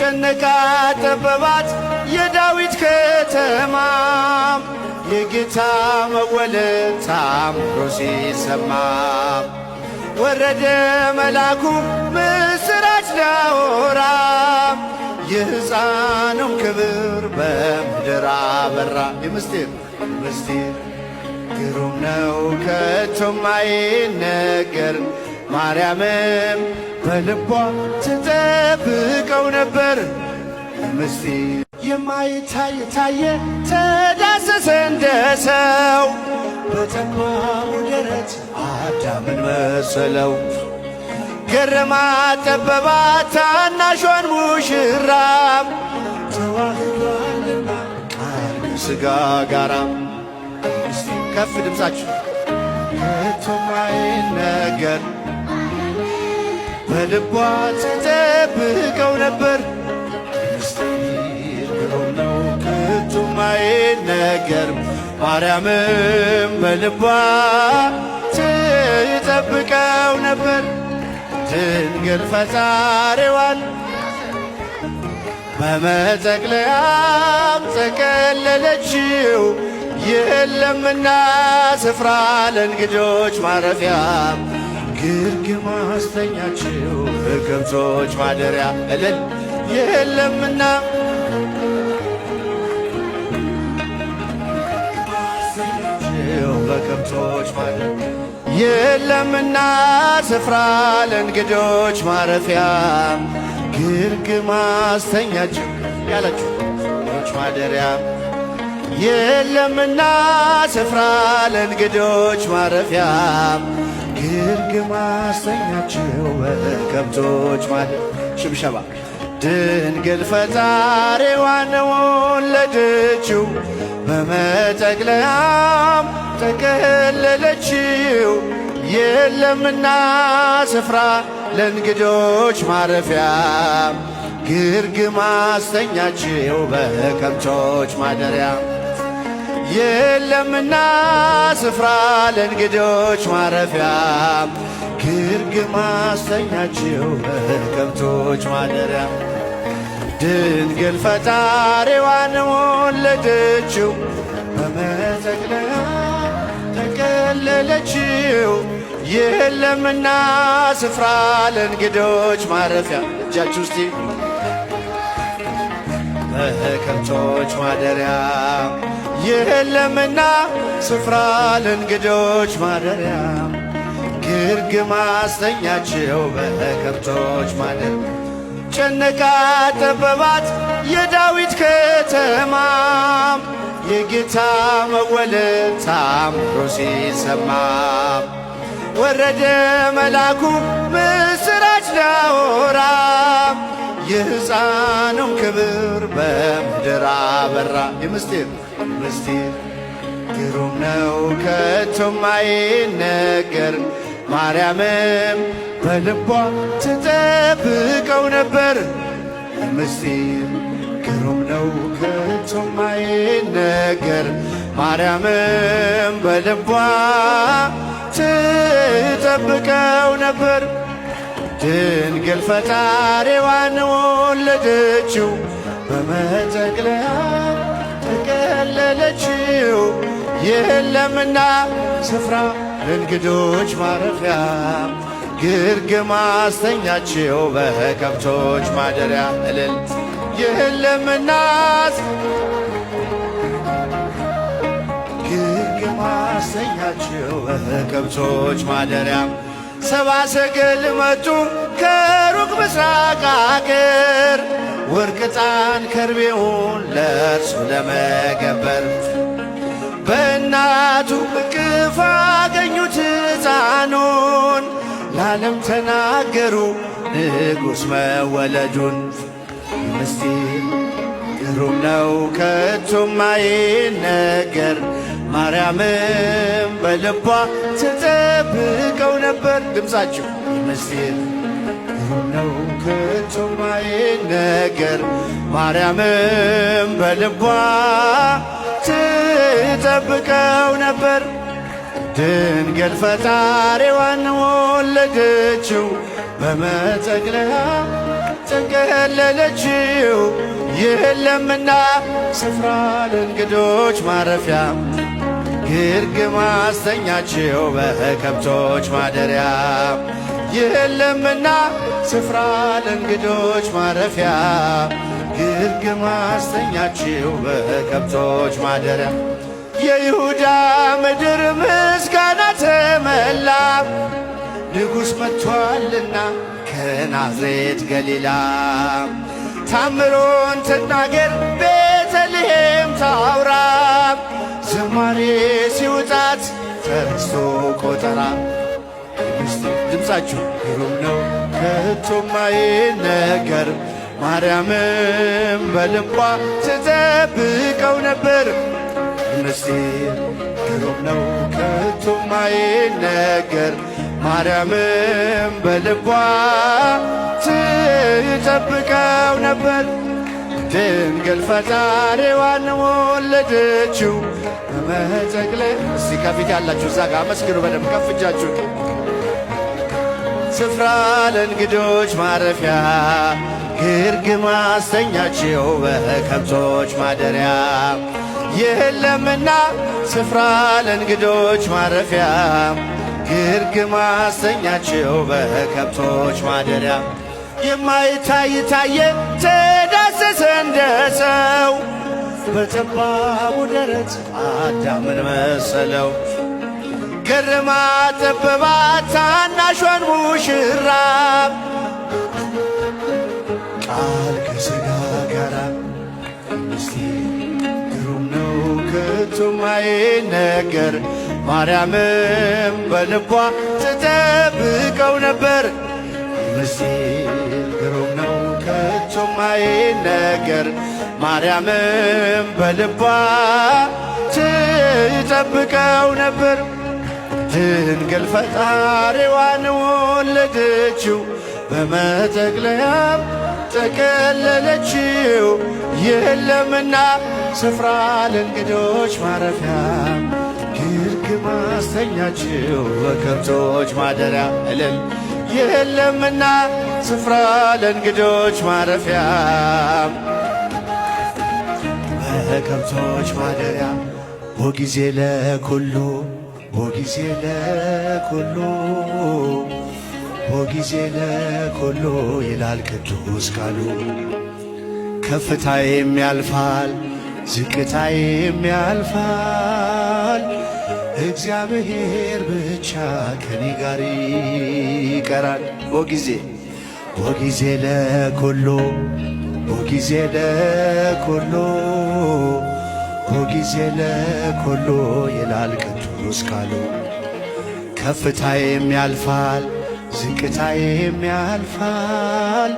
ጨነቃ ጠበባት የዳዊት ከተማ የጌታ መወለድ ታምሮ ሲሰማ ወረደ መልአኩ ምስራች ሊያወራ የሕፃኑን ክብር በምድር አበራ። ምስጢር ግሩም ነው ከቶም አይነገር ማርያምም በልቧ ትጠብቀው ነበር። ምስጢር የማይታይ ታየ ተዳሰሰ እንደ ሰው በጠባቡ ደረት አዳምን መሰለው። ገረማት ጠበባት ታናሿን ሙሽራ ተዋህዷልና ቃል ሥጋ ጋራ። ከፍ ድምፃችሁ ከቶም አይነገር በልቧ ትጠብቀው ነበር። ምስጢር ግሩም ነው ከቶም አይነገር ማርያምም በልቧ ትጠብቀው ነበር። ድንግል ፈጣሪዋን በመጠቅለያም ጠቀለለችው የለምና ስፍራ ለእንግዶች ማረፊያ ግርግም አስተኛችው በከብቶች ማደሪያ እልል የለምና በከብቶች ማደሪያ የለምና ስፍራ ለእንግዶች ማረፊያ ግርግም አስተኛችው ያላችሁ ማደሪያ የለምና ስፍራ ለእንግዶች ማረፊያ ግርግም አስተኛችው በከብቶች ማደሪያ። ሽብሸባ ድንግል ፈጣሪዋን ወለደችው በመጠቅለያም ጠቀለለችው የለምና ስፍራ ለእንግዶች ማረፊያ ግርግም አስተኛችው በከብቶች ማደሪያ የለምና ስፍራ ለእንግዶች ማረፊያ ግርግም አስተኛችው በከብቶች ማደሪያ። ድንግል ፈጣሪዋን ወለደችው በመጠቅለያ ጠቀለለችው የለምና ስፍራ ለእንግዶች ማረፊያ። እጃችሁ እስቲ በከብቶች ማደሪያ የለምና ስፍራ ለእንግዶች ማደሪያ ግርግም አስተኛችው በከብቶች ማደሪያ። ጨነቃ ጠበባት የዳዊት ከተማ የጌታ መወለድ ታምሮ ሲሰማ ወረደ መልአኩ ምስራች ሊያወራ የሕፃኑን ክብር በምድር አበራ። ምስጢር ግሩም ነው ከቶም አይነገር ማርያምም በልቧ ትጠብቀው ነበር። ምስጢር ግሩም ነው ከቶም አይነገር ማርያምም በልቧ ትጠብቀው ነበር። ድንግል ፈጣሪዋን ወለደችው በመጠቅለያ ጠቀለለችው የለምና ስፍራ ለእንግዶች ማረፊያ ግርግም አስተኛችው በከብቶች ማደሪያ እልል የለምና ግርግም አስተኛችው በከብቶች ማደሪያ። ሰብአ ሰገል መጡ ከሩቅ ምስራቅ አገር ወርቅ ዕጣን ከርቤውን ለእርሱ ለመገበር በእናቱ እቅፍ አገኙት ሕፃኑን ለዓለም ተናገሩ ንጉሥ መወለዱን። ምስጢር ግሩም ነው ከቶም አይነገር ማርያምም በልቧ ትጠብቀው ነበር። ድምፃችሁ ምስጢር ግሩም ነው ከቶም አይነገር ማርያምም በልቧ ትጠብቀው ነበር። ድንግል ፈጣሪዋን ወለደችው በመጠቅለያ ጠቀለለችው የለምና ስፍራ ለእንግዶች ማረፊያ ግርግም አስተኛችው በከብቶች ማደሪያ የለምና ስፍራ ለእንግዶች ማረፊያ ግርግም አስተኛችው በከብቶች ማደሪያ የይሁዳ ምድር ምስጋና ተመላ ንጉሥ መጥቶአልና ከናዝሬት ገሊላ ታምሮን ትናገር ቤተልሔም ታውራ ዝማሬ ሲውጣት ተረስቶ ቆጠራ ድምፃችሁ ግሩም ነው ከቶም አይነገር ማርያምም በልቧ ትጠብቀው ነበር ምስጢር ግሩም ነው ከቶም አይነገር ማርያምም በልቧ ትጠብቀው ነበር ድንግል ፈጣሪዋን ወለደችው በመጠቅለል እስቲ ከፊት ያላችሁ እዛ ጋር አመስግኑ በደንብ ከፍ እጃችሁ ስፍራ ለእንግዶች ማረፊያ ግርግም አስተኛችው በከብቶች ማደሪያ የለምና ስፍራ ለእንግዶች ማረፊያ ግርግም አስተኛችው በከብቶች ማደሪያ የማይታይ ታየ ተዳሰሰ እንደ ሰው በጠባቡ ደረት አዳምን መሰለው ገረማት ጠበባት ታናሿን ሙሽራ ቃል ከሥጋ ጋራ ምስጢር ግሩም ነው ከቶም አይነገር ማርያምም በልቧ ትጠብቀው ነበር ምስጢር ግሩም ነው ከቶም አይነገር ማርያምም በልቧ ትጠብቀው ነበር ድንግል ፈጣሪዋን ወለደችው በመጠቅለያም ጠቀለለችው የለምና ስፍራ ለእንግዶች ማረፊያ ግርግም አስተኛችው በከብቶች ማደሪያ እልል የለምና ስፍራ ለእንግዶች ማረፊያ በከብቶች ማደሪያ ወጊዜ ለኩሉ ወጊዜ ለኩሉ ወጊዜ ለኩሉ ይላል ቅዱስ ቃሉ ከፍታዬም ያልፋል ዝቅታዬም ያልፋል እግዚአብሔር ብቻ ከኔ ጋር ይቀራል ወጊዜ ለኩሉ ወጊዜ ለኩሉ ወጊዜ ለኩሉ ይላል ቅዱስ ቃሉ ከፍታዬም ያልፋል ዝቅታዬም ያልፋል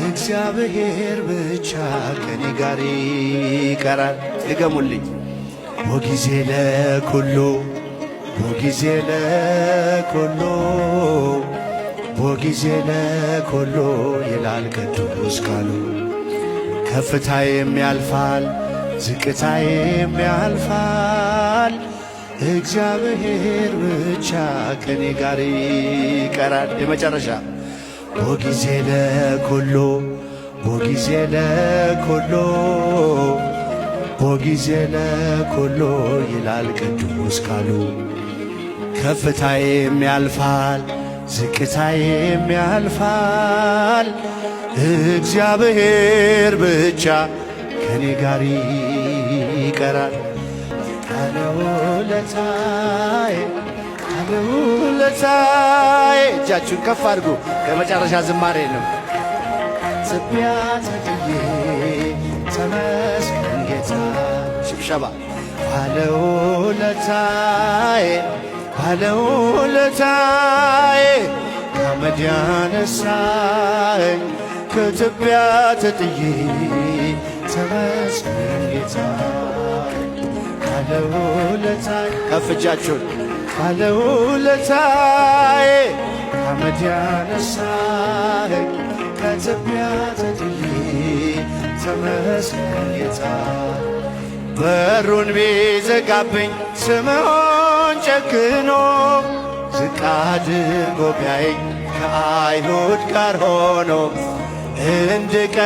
እግዚአብሔር ብቻ ከኔ ጋር ይቀራል ድገሙልኝ ወጊዜ ለኩሉ ወጊዜ ለኩሉ ወጊዜ ለኩሉ ይላል ቅዱስ ቃሉ ከፍታዬም ያልፋል ዝቅታዬም ያልፋል እግዚአብሔር ብቻ ከኔ ጋር ይቀራል የመጨረሻ ወጊዜ ለኩሉ ወጊዜ ለኩሉ ወጊዜ ለኩሉ ይላል ቅዱስ ቃሉ ከፍታዬም ያልፋል ዝቅታዬም ያልፋል እግዚአብሔር ብቻ ከኔ ጋር ይቀራል አለውለታዬ አለውለታዬ እጃችሁን ከፍ አድርጉ ከመጨረሻ ዝማሬ ነው ትቢያ ተጥዬ ተመስገን ጌታ ሽብሸባ አለውለታዬ አለውለታዬ ከአመድ ያነሳኝ ከትቢያ ተጥዬ ተመስገን ጌታ አለውለታዬ ከፍ እጃችሁን አለውለታዬ ከአመድ ያነሳኝ ከትቢያ ተጥዬ ተመስገን ጌታ በሩን ቢዘጋብኝ ስምዖን ጨክኖ ዝቅ አድርጎ ቢያየኝ ከአይሁድ ጋር ሆኖ እንድቀ